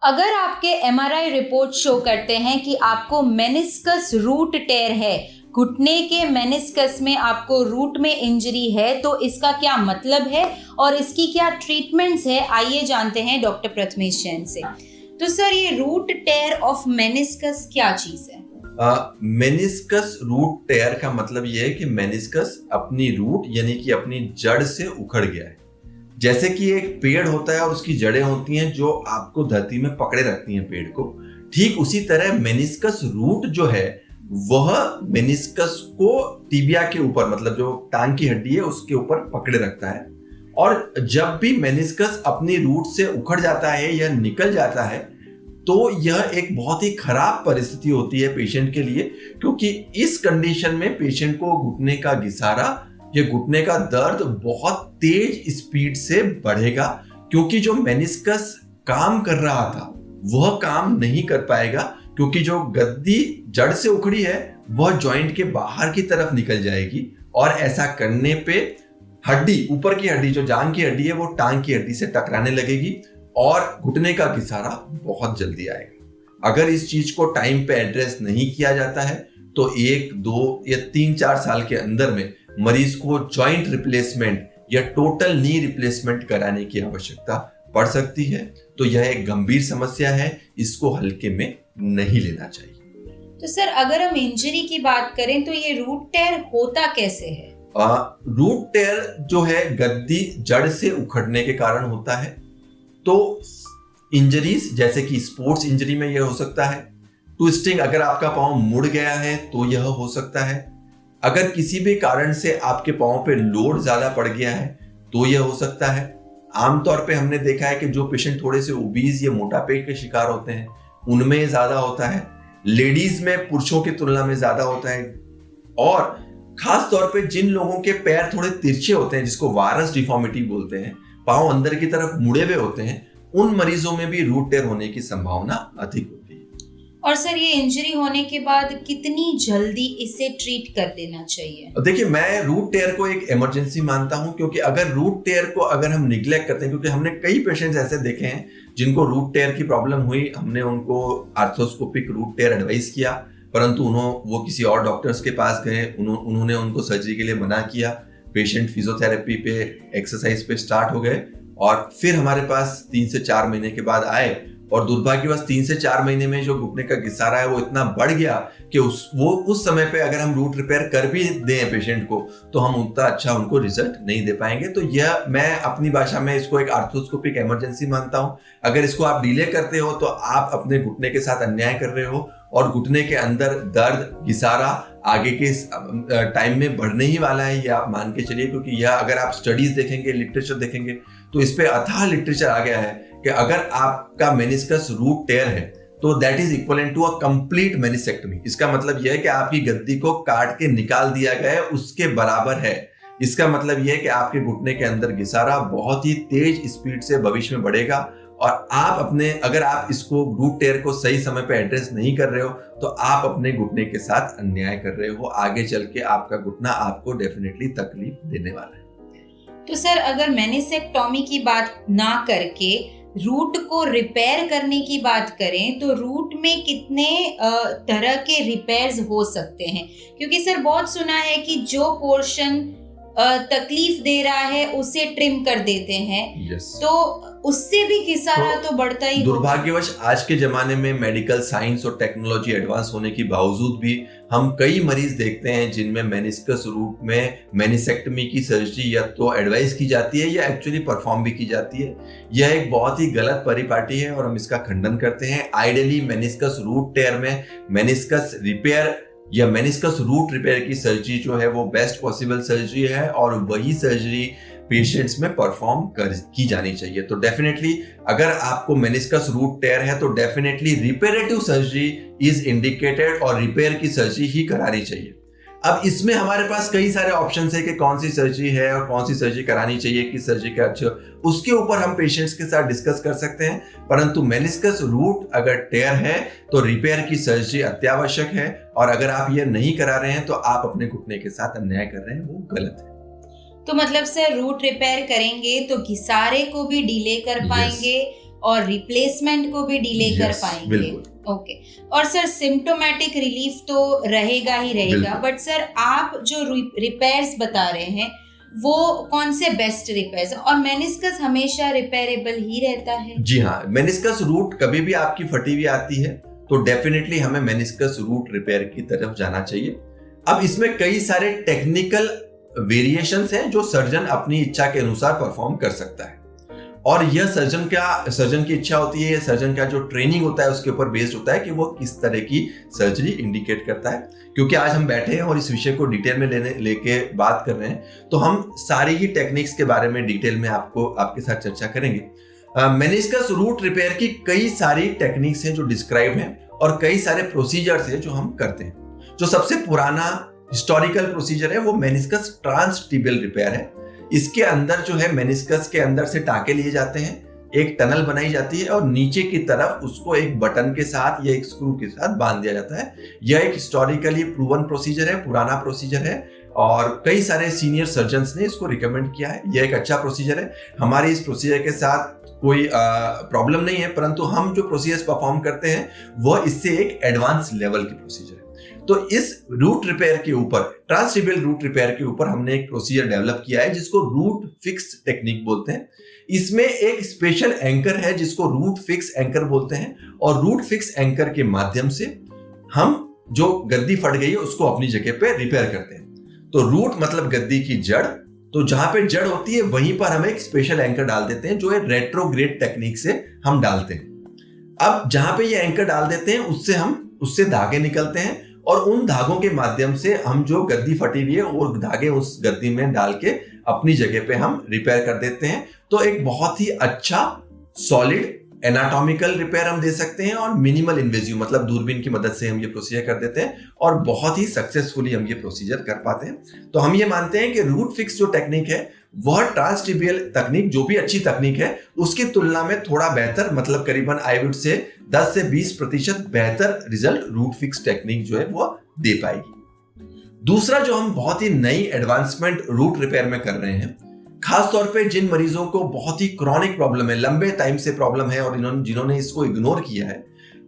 अगर आपके MRI report show करते हैं कि आपको मेनिस्कस रूट टेयर है, घुटने के मेनिस्कस में आपको रूट में इंजरी है, तो इसका क्या मतलब है और इसकी क्या ट्रीटमेंट्स है, आइए जानते हैं डॉक्टर प्रथमेश जैन से। तो सर, ये रूट टेयर ऑफ मेनिस्कस क्या चीज है? मेनिस्कस रूट टेयर का मतलब यह है कि मेनिस्कस अपनी रूट यानी कि अपनी जड़ से उखड़ गया है। जैसे कि एक पेड़ होता है और उसकी जड़ें होती हैं जो आपको धरती में पकड़े रखती हैं पेड़ को, ठीक उसी तरह मेनिस्कस रूट जो है वह मेनिस्कस को टिबिया के ऊपर, मतलब जो टांग की हड्डी है उसके ऊपर पकड़े रखता है। और जब भी मेनिस्कस अपनी रूट से उखड़ जाता है या निकल जाता है तो यह एक बहुत ही खराब परिस्थिति होती है पेशेंट के लिए, क्योंकि इस कंडीशन में पेशेंट को घुटने का घिसारा या घुटने का दर्द बहुत तेज स्पीड से बढ़ेगा, क्योंकि जो मेनिस्कस काम कर रहा था वह काम नहीं कर पाएगा, क्योंकि जो गद्दी जड़ से उखड़ी है वह जॉइंट के बाहर की तरफ निकल जाएगी और ऐसा करने पे हड्डी, ऊपर की हड्डी जो जांघ की हड्डी है वो टांग की हड्डी से टकराने लगेगी और घुटने का घिसारा बहुत जल्दी आएगा। अगर इस चीज को टाइम पे एड्रेस नहीं किया जाता है तो 1, 2 या 3, 4 साल के अंदर में मरीज को जॉइंट रिप्लेसमेंट या टोटल नी रिप्लेसमेंट कराने की आवश्यकता पड़ सकती है। तो यह एक गंभीर समस्या है, इसको हल्के में नहीं लेना चाहिए। तो सर, अगर हम इंजरी की बात करें तो ये रूट टेयर होता कैसे है? रूट टेयर जो है गद्दी जड़ से उखड़ने के कारण होता है। तो इंजरीज जैसे कि स्पोर्ट्स इंजरी में यह हो सकता है, ट्विस्टिंग, अगर आपका पांव मुड़ गया है तो यह हो सकता है, अगर किसी भी कारण से आपके पांव पे लोड ज्यादा पड़ गया है तो यह हो सकता है। आमतौर पे हमने देखा है कि जो पेशेंट थोड़े से ओबीज या मोटापे के शिकार होते हैं उनमें ज्यादा होता है, लेडीज में पुरुषों की तुलना में ज्यादा होता है, और खास तौर पे जिन लोगों के पैर थोड़े तिरछे होते हैं जिसको वारस डिफॉर्मिटी बोलते हैं, पांव अंदर की तरफ मुड़े हुए होते हैं, उन मरीजों में भी रूट टेयर होने की संभावना अधिक होती है। और सर, ये इंजरी होने के बाद कितनी जल्दी इसे ट्रीट कर देना चाहिए? देखिए, मैं रूट टेयर को एक इमरजेंसी मानता हूं, क्योंकि अगर रूट टेयर को अगर हम निग्लेक्ट करते हैं, क्योंकि हमने कई पेशेंट्स ऐसे देखे हैं जिनको रूट टेयर की प्रॉब्लम हुई, हमने उनको आर्थ्रोस्कोपिक रूट टेयर एडवाइस किया, परंतु वो किसी और डॉक्टर्स के पास गए, उन्होंने उनको सर्जरी के लिए मना किया, पेशेंट फिजियोथेरेपी पे, एक्सरसाइज पे स्टार्ट हो गए और फिर हमारे पास 3 से 4 महीने के बाद आए और दुर्भाग्यवश 3 से 4 महीने में जो घुटने का घिसारा है वो इतना बढ़ गया कि उस समय पे अगर हम रूट रिपेयर कर भी दें पेशेंट को तो हम उतना अच्छा उनको रिजल्ट नहीं दे पाएंगे। तो यह, मैं अपनी भाषा में इसको एक आर्थ्रोस्कोपिक इमरजेंसी मानता हूं। अगर इसको आप डिले करते हो तो आप अपने घुटने के साथ अन्याय कर रहे हो और घुटने के अंदर दर्द, घिसारा आगे के टाइम में बढ़ने ही वाला है, ये आप मान के चलिए, क्योंकि यह अगर आप स्टडीज देखेंगे, लिटरेचर देखेंगे तो इस पे अथाह लिटरेचर आ गया है कि अगर आपका मेनिस्कस रूट टेयर है तो that is equivalent to a complete meniscectomy. इसका मतलब यह है कि आपकी गद्दी को काट के निकाल दिया गया है, उसके बराबर है। इसका मतलब यह है कि आपके घुटने के अंदर घिसारा बहुत ही तेज स्पीड से भविष्य में बढ़ेगा और अगर आप इसको रूट टेयर को सही समय पे एड्रेस नहीं कर रहे हो तो आप अपने घुटने के साथ अन्याय कर रहे हो। आगे चल के आपका घुटना आपको डेफिनेटली तकलीफ देने वाला है। तो सर, अगर मेनिसेक्टोमी की बात ना करके रूट को रिपेयर करने की बात करें तो रूट में कितने तरह के रिपेयर्स हो सकते हैं? क्योंकि सर, बहुत सुना है कि जो पोर्शन तकलीफ दे रहा है उसे ट्रिम कर देते हैं। yes. तो उससे भी घिसारा तो बढ़ता ही। दुर्भाग्यवश आज के जमाने में मेडिकल साइंस और टेक्नोलॉजी एडवांस होने के बावजूद भी हम कई मरीज देखते हैं जिनमें मेनिस्कस रूट में मेनिसेक्टमी की सर्जरी या तो एडवाइस की जाती है या एक्चुअली परफॉर्म भी की जाती है। यह एक बहुत ही गलत परिपाटी है और हम इसका खंडन करते हैं। आइडियली मेनिस्कस रूट टेयर में मेनिस्कस रिपेयर या मेनिस्कस रूट रिपेयर की सर्जरी जो है वो बेस्ट पॉसिबल सर्जरी है और वही सर्जरी पेशेंट्स में परफॉर्म की जानी चाहिए। तो डेफिनेटली अगर आपको मेनिस्कस रूट टेयर है तो definitely reparative surgery is indicated और रिपेयर की सर्जरी ही करानी चाहिए। अब इसमें हमारे पास कई सारे ऑप्शंस है कि कौन सी सर्जरी है और कौन सी सर्जरी करानी चाहिए, किस सर्जरी का अच्छा, उसके ऊपर हम पेशेंट्स के साथ डिस्कस कर सकते हैं। परंतु मेनिस्कस रूट अगर टेयर है तो रिपेयर की सर्जरी अत्यावश्यक है और अगर आप ये नहीं करा रहे हैं तो आप अपने घुटने के साथ अन्याय कर रहे हैं, वो गलत है। तो मतलब सर, रूट रिपेयर करेंगे तो घिसारे को भी डिले कर पाएंगे और रिप्लेसमेंट को भी डिले कर पाएंगे। बिल्कुल। ओके। और सर सिम्टोमेटिक रिलीफ तो रहेगा ही रहेगा, बट सर आप जो रिपेयर्स बता रहे हैं वो कौन से बेस्ट रिपेयर्स, और मेनिस्कस हमेशा रिपेयरेबल ही रहता है? जी हाँ, मेनिस्कस रूट कभी भी आपकी फटी हुई आती है तो डेफिनेटली हमें मेनिस्कस रूट रिपेयर की तरफ जाना चाहिए। अब इसमें कई सारे टेक्निकल वेरिएशंस हैं जो सर्जन अपनी इच्छा के अनुसार परफॉर्म कर सकता है, और यह सर्जन की इच्छा होती है, सर्जन का जो ट्रेनिंग होता है उसके ऊपर बेस्ड होता है कि वो किस तरह की सर्जरी इंडिकेट करता है। क्योंकि आज हम बैठे हैं और इस विषय को डिटेल में लेके बात कर रहे हैं, तो हम सारी ही टेक्निक्स के बारे में डिटेल में आपके साथ चर्चा करेंगे। मेनिस्कस रूट रिपेयर की कई सारी टेक्निक्स हैं जो डिस्क्राइब हैं, और कई सारे प्रोसीजर्स हैं जो हम करते हैं। जो सबसे पुराना हिस्टोरिकल प्रोसीजर है वो मेनिस्कस ट्रांसटिबियल रिपेयर है। इसके अंदर जो है मेनिस्कस के अंदर से टाके लिए जाते हैं, एक टनल बनाई जाती है और नीचे की तरफ उसको एक बटन के साथ या एक स्क्रू के साथ बांध दिया जाता है। यह एक हिस्टोरिकली प्रूवन प्रोसीजर है, पुराना प्रोसीजर है, और कई सारे सीनियर सर्जन्स ने इसको रिकमेंड किया है। यह एक अच्छा प्रोसीजर है। हमारे इस प्रोसीजर के साथ कोई प्रॉब्लम नहीं है, परंतु हम जो प्रोसीजर्स परफॉर्म करते हैं वह इससे एक एडवांस लेवल की प्रोसीजर है। तो इस रूट रिपेयर के ऊपर, ट्रांसटिबियल रूट रिपेयर के ऊपर हमने एक प्रोसीजर डेवलप किया है जिसको रूट फिक्स टेक्निक बोलते हैं। इसमें एक स्पेशल एंकर है जिसको रूट फिक्स एंकर बोलते हैं, और रूट फिक्स एंकर के माध्यम से हम जो गद्दी फट गई है उसको अपनी जगह पे रिपेयर करते हैं। तो रूट मतलब गद्दी की जड़, तो जहां पे जड़ होती है वहीं पर हम एक स्पेशल एंकर डाल देते हैं जो है रेट्रोग्रेड टेक्निक से हम डालते हैं। अब जहां पे ये एंकर डाल देते हैं उससे धागे निकलते हैं, और उन धागों के माध्यम से हम जो गद्दी फटी हुई है वो धागे उस गद्दी में डाल के अपनी जगह पे हम रिपेयर कर देते हैं। तो एक बहुत ही अच्छा सॉलिड एनाटॉमिकल रिपेयर हम दे सकते हैं, और मिनिमल इन्वेजिव मतलब दूरबीन की मदद से हम ये प्रोसीजर कर देते हैं, और बहुत ही सक्सेसफुली हम ये प्रोसीजर कर पाते हैं। तो हम ये मानते हैं कि रूट फिक्स जो टेक्निक है वह ट्रांसटिबियल तकनीक जो भी अच्छी तकनीक है उसकी तुलना में थोड़ा बेहतर, मतलब करीबन आई वुड से 10 से 20% बेहतर रिजल्ट रूट फिक्स टेक्निक जो है वो दे पाएगी। दूसरा जो हम बहुत ही नई एडवांसमेंट रूट रिपेयर में कर रहे हैं, खास तौर पे जिन मरीजों को बहुत ही क्रॉनिक प्रॉब्लम है, लंबे टाइम से प्रॉब्लम है और जिन्होंने इसको इग्नोर किया है,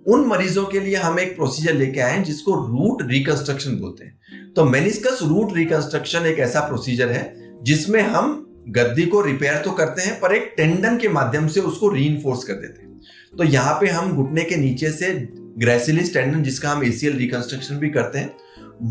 उन मरीजों के लिए हम एक प्रोसीजर लेके आए हैं जिसको रूट रिकंस्ट्रक्शन बोलते हैं। तो मेनिस्कस रूट रिकंस्ट्रक्शन एक ऐसा प्रोसीजर है जिसमें हम गद्दी को रिपेयर तो करते हैं पर एक टेंडन के माध्यम से उसको रीइंफोर्स कर देते हैं। तो यहाँ पे हम घुटने के नीचे से ग्रेसिलिस टेंडन, जिसका हम एसीएल रिकंस्ट्रक्शन भी करते हैं,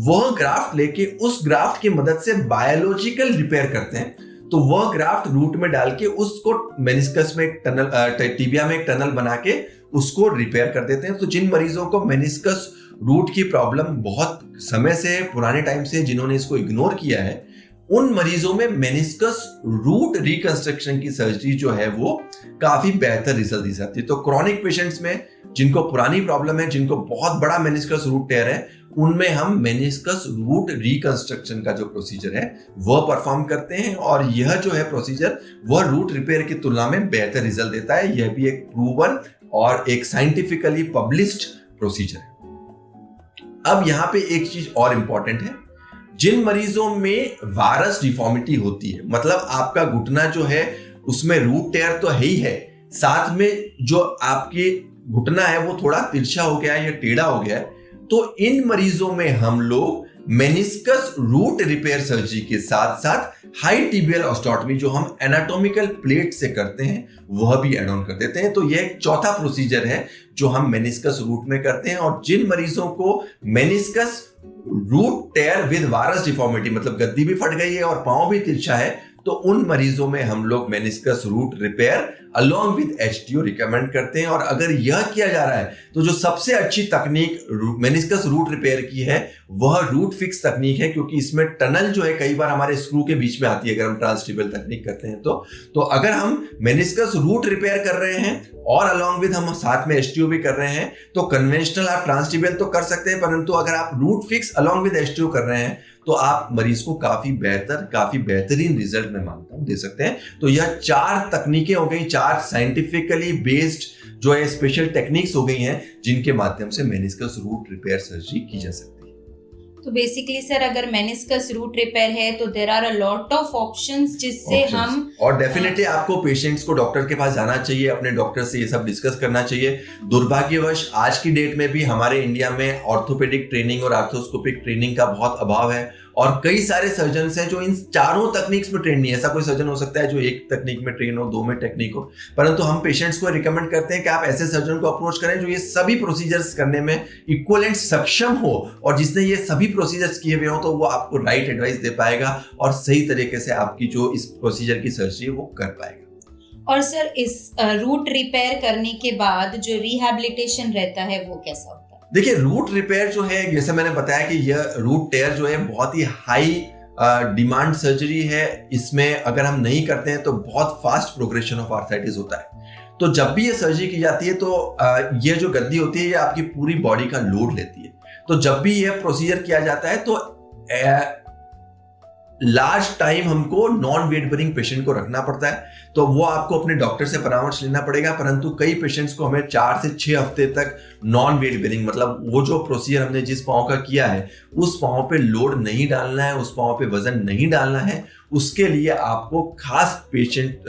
वह ग्राफ्ट लेके उस ग्राफ्ट की मदद से बायोलॉजिकल रिपेयर करते हैं। तो वह ग्राफ्ट रूट में डाल के उसको मेनिस्कस में एक टनल, टिबिया में एक टनल बना के उसको रिपेयर कर देते हैं। तो जिन मरीजों को मेनिस्कस रूट की प्रॉब्लम बहुत समय से, पुराने टाइम से जिन्होंने इसको इग्नोर किया है, उन मरीजों में मेनिस्कस रूट रिकंस्ट्रक्शन की सर्जरी जो है वो काफी बेहतर रिजल्ट दी जाती है। तो क्रॉनिक पेशेंट्स में जिनको पुरानी प्रॉब्लम है, जिनको बहुत बड़ा मेनिस्कस रूट टेयर है, उनमें हम मेनिस्कस रूट रिकंस्ट्रक्शन का जो प्रोसीजर है वह परफॉर्म करते हैं, और यह जो है प्रोसीजर वह रूट रिपेयर की तुलना में बेहतर रिजल्ट देता है। यह भी एक प्रूवन और एक साइंटिफिकली पब्लिश्ड प्रोसीजर है। अब यहाँ पे एक चीज और इंपॉर्टेंट है, जिन मरीजों में वारस डिफॉर्मिटी होती है, मतलब आपका घुटना जो है उसमें रूट टेयर तो है ही है, साथ में जो आपके घुटना है वो थोड़ा तिरछा हो गया है या टेढ़ा हो गया है, तो इन मरीजों में हम लोग मेनिस्कस रूट रिपेयर सर्जरी के साथ साथ हाई टिबियल ऑस्टियोटॉमी जो हम एनाटॉमिकल प्लेट से करते हैं वह भी एड ऑन कर देते हैं। तो यह एक चौथा प्रोसीजर है जो हम मेनिस्कस रूट में करते हैं। और जिन मरीजों को मेनिस्कस रूट टेयर विद वारस डिफॉर्मिटी, मतलब गद्दी भी फट गई है और पांव भी तिरछा है, तो उन मरीजों में हम लोग meniscus root repair along with HTO recommend करते हैं। और अगर यह किया जा रहा है तो जो सबसे अच्छी तकनीक मेनिस्कस रूट रिपेयर की है वह रूट फिक्स तकनीक है, क्योंकि इसमें टनल जो है कई बार हमारे स्क्रू के बीच में आती है अगर हम ट्रांसटिबियल तकनीक करते हैं तो अगर हम मेनिस्कस रूट रिपेयर कर रहे हैं और अलोंग विद हम साथ में एचटीओ भी कर रहे हैं, तो कन्वेंशनल आप ट्रांसटिबियल तो कर सकते हैं, परंतु अगर आप रूट फिक्स अलोंग विद एचटीओ कर रहे हैं तो आप मरीज को काफी बेहतरीन रिजल्ट मैं मानता हूं दे सकते हैं। तो यह 4 तकनीकें हो गई, 4 साइंटिफिकली बेस्ड जो है स्पेशल टेक्निक्स हो गई हैं जिनके माध्यम से मेनिस्कस रूट रिपेयर सर्जरी की जा सकती है। तो बेसिकली सर अगर मेनिस्कस रूट रिपेयर है तो there are a lot of options जिससे हम, और डेफिनेटली आपको पेशेंट्स को डॉक्टर के पास जाना चाहिए, अपने डॉक्टर से ये सब डिस्कस करना चाहिए। दुर्भाग्यवश आज की डेट में भी हमारे इंडिया में ऑर्थोपेडिक ट्रेनिंग और आर्थ्रोस्कोपिक ट्रेनिंग का बहुत अभाव है और कई सारे सर्जन्स हैं जो इन चारों तकनीक्स में ट्रेन नहीं है। ऐसा कोई सर्जन हो सकता है जो एक तकनीक में ट्रेन हो, दो में टेक्निक हो, परंतु हम पेशेंट्स को रिकमेंड करते हैं कि आप ऐसे सर्जन को अप्रोच करें जो ये सभी प्रोसीजर्स करने में इक्वलेंट सक्षम हो और जिसने ये सभी प्रोसीजर्स किए हुए हो, तो वो आपको राइट एडवाइस दे पाएगा और सही तरीके से आपकी जो इस प्रोसीजर की सर्जरी वो कर पाएगा। और सर इस रूट रिपेयर करने के बाद जो रिहैबिलिटेशन रहता है वो कैसा होता है? देखिए, रूट रिपेयर जो है, जैसे मैंने बताया कि यह रूट टेयर जो है बहुत ही हाई डिमांड सर्जरी है। इसमें अगर हम नहीं करते हैं तो बहुत फास्ट प्रोग्रेशन ऑफ आर्थराइटिस होता है। तो जब भी ये सर्जरी की जाती है तो ये जो गद्दी होती है ये आपकी पूरी बॉडी का लोड लेती है। तो जब भी यह प्रोसीजर किया जाता है तो लार्ज टाइम हमको नॉन वेट बेरिंग पेशेंट को रखना पड़ता है, तो वो आपको अपने डॉक्टर से परामर्श लेना पड़ेगा। परंतु कई पेशेंट्स को हमें 4 से 6 हफ्ते तक नॉन वेट बेरिंग, मतलब वो जो प्रोसीजर हमने जिस पाँव का किया है उस पाँव पे लोड नहीं डालना है, उस पाँव पे वजन नहीं डालना है, उसके लिए आपको खास पेशेंट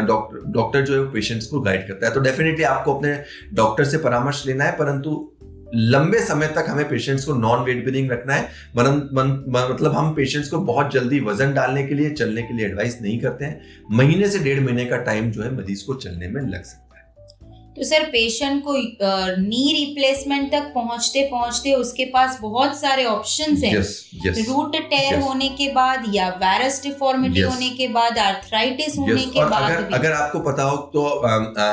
डॉक्टर जो है पेशेंट्स को गाइड करता है। तो डेफिनेटली आपको अपने डॉक्टर से परामर्श लेना है, परंतु लंबे समय तक हमें पेशेंट्स को नॉन वेट बेरिंग रखना है। मतलब हम पेशेंट्स को बहुत जल्दी वजन डालने के लिए, चलने के लिए एडवाइस नहीं करते हैं। महीने से 1.5 महीने का टाइम जो है मरीज को चलने में लग सकता है। तो सर पेशेंट को नी रिप्लेसमेंट तक पहुंचते पहुंचते उसके पास बहुत सारे ऑप्शंस हैं। रूट टेयर होने के बाद या वायरस डिफॉर्मिटी होने के बाद, आर्थराइटिस होने के बाद अगर आपको पता हो तो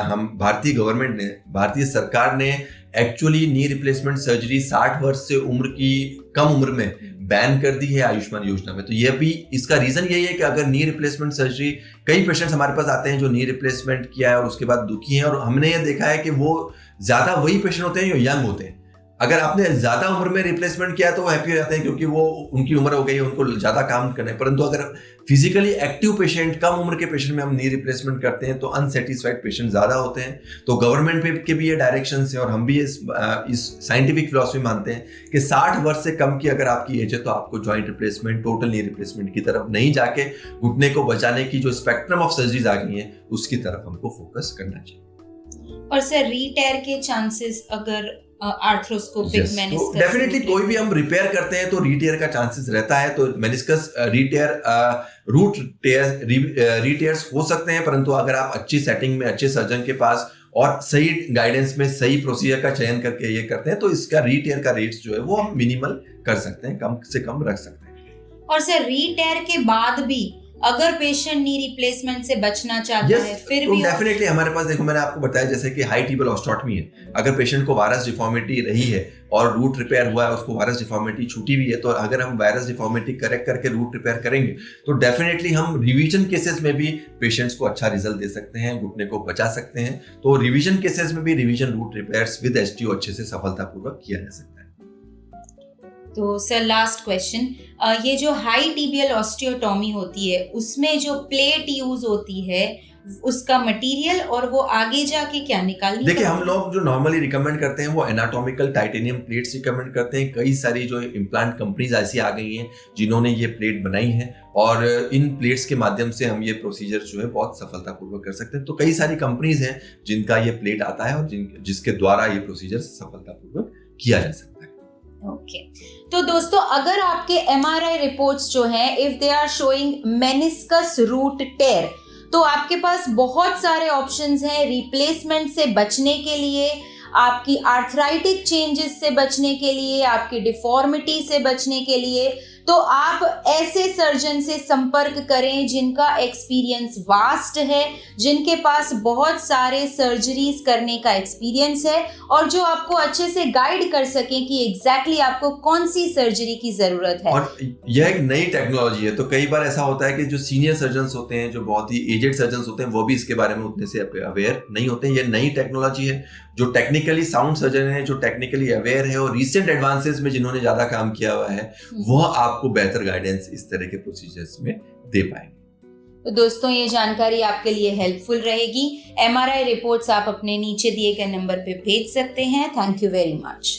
हम भारतीय सरकार ने एक्चुअली नी रिप्लेसमेंट सर्जरी 60 वर्ष से उम्र की कम उम्र में बैन कर दी है आयुष्मान योजना में। तो यह भी, इसका रीजन यही है कि अगर नी रिप्लेसमेंट सर्जरी, कई पेशेंट्स हमारे पास आते हैं जो नी रिप्लेसमेंट किया है और उसके बाद दुखी हैं, और हमने ये देखा है कि वो ज्यादा वही पेशेंट होते हैं जो यंग होते हैं। अगर आपने ज्यादा उम्र में रिप्लेसमेंट किया तो वो हैप्पी हो जाते हैं क्योंकि वो उनकी उम्र हो गई है, उनको ज्यादा काम करना है। परंतु अगर फिजिकली एक्टिव पेशेंट, कम उम्र के पेशेंट में हम नी रिप्लेसमेंट करते हैं तो अनसेटिस्फाइड पेशेंट ज्यादा होते हैं। तो गवर्नमेंट के भी ये डायरेक्शन है और हम भी इस साइंटिफिक फिलॉसफी मानते हैं कि 60 वर्ष से कम की अगर आपकी एज है तो आपको joint replacement, total knee replacement की तरफ नहीं जाके घुटने को बचाने की जो स्पेक्ट्रम ऑफ सर्जरीज आ गई है उसकी तरफ हमको फोकस करना चाहिए। और सर रीटेयर के चांसेस अगर आर्थ्रोस्कोपिक मेनिस्कस, डेफिनेटली कोई भी हम रिपेयर करते हैं तो रीटेयर का चांसेस रहता है। तो मेनिस्कस रीटेयर, रूट रीटेयर्स हो सकते हैं, परंतु अगर आप अच्छी सेटिंग में, अच्छे सर्जन के पास और सही गाइडेंस में सही प्रोसीजर का चयन करके ये करते हैं तो इसका रीटेयर का रेट्स जो है वो हम मिनिमल कर सकते हैं, कम से कम रख सकते हैं। और सर रीटेयर के बाद भी अगर पेशेंट नी रिप्लेसमेंट से बचना चाहता है फिर भी डेफिनेटली हमारे पास, देखो मैंने आपको बताया जैसे कि हाई टिबियल ऑस्टियोटॉमी है, अगर पेशेंट को वायरस डिफॉर्मिटी रही है और रूट रिपेयर हुआ है, उसको वायरस डिफॉर्मिटी छूटी हुई है, तो अगर हम वायरस डिफॉर्मिटी करेक्ट करके रूट रिपेयर करेंगे तो डेफिनेटली हम रिवीजन केसेस में भी पेशेंट्स को अच्छा रिजल्ट दे सकते हैं, घुटने को बचा सकते हैं। तो रिवीजन केसेस में भी revision root repairs with STO अच्छे से सफलतापूर्वक किया जा सकता है। तो सर लास्ट क्वेश्चन, ये जो हाई टिबियल ऑस्टियोटॉमी होती है उसमें जो प्लेट यूज होती है उसका मटेरियल और वो आगे जाके क्या निकालनी? देखिए, हम लोग जो नॉर्मली रिकमेंड करते हैं वो एनाटॉमिकल टाइटेनियम प्लेट्स रिकमेंड करते हैं। कई सारी जो इम्प्लांट कंपनीज ऐसी आ गई हैं जिन्होंने ये प्लेट बनाई है और इन प्लेट्स के माध्यम से हम ये प्रोसीजर जो है बहुत सफलतापूर्वक कर सकते हैं। तो कई सारी कंपनीज हैं जिनका ये प्लेट आता है और जिसके द्वारा ये प्रोसीजर सफलतापूर्वक किया जा सकता है। ओके तो दोस्तों, अगर आपके MRI रिपोर्ट्स जो हैं if they are showing meniscus root tear, तो आपके पास बहुत सारे ऑप्शंस हैं रिप्लेसमेंट से बचने के लिए, आपकी आर्थराइटिक चेंजेस से बचने के लिए, आपकी डिफॉर्मिटी से बचने के लिए। तो आप ऐसे सर्जन से संपर्क करें जिनका एक्सपीरियंस वास्ट है, जिनके पास बहुत सारे सर्जरीज करने का एक्सपीरियंस है और जो आपको अच्छे से गाइड कर सकें कि एग्जैक्टली आपको कौन सी सर्जरी की जरूरत है। और यह एक नई टेक्नोलॉजी है, तो कई बार ऐसा होता है कि जो सीनियर सर्जन्स होते हैं, जो बहुत ही एजेड सर्जन्स होते हैं, वो भी इसके बारे में उतने से अवेयर नहीं होते हैं। यह नई टेक्नोलॉजी है। जो टेक्निकली साउंड सर्जन है, जो टेक्निकली अवेयर है और रिसेंट एडवांसेस में जिन्होंने ज्यादा काम किया हुआ है, वह आपको बेहतर गाइडेंस इस तरह के प्रोसीजर्स में दे पाएंगे। तो दोस्तों, ये जानकारी आपके लिए हेल्पफुल रहेगी। MRI रिपोर्ट्स आप अपने नीचे दिए गए नंबर पे भेज सकते हैं। Thank you very much.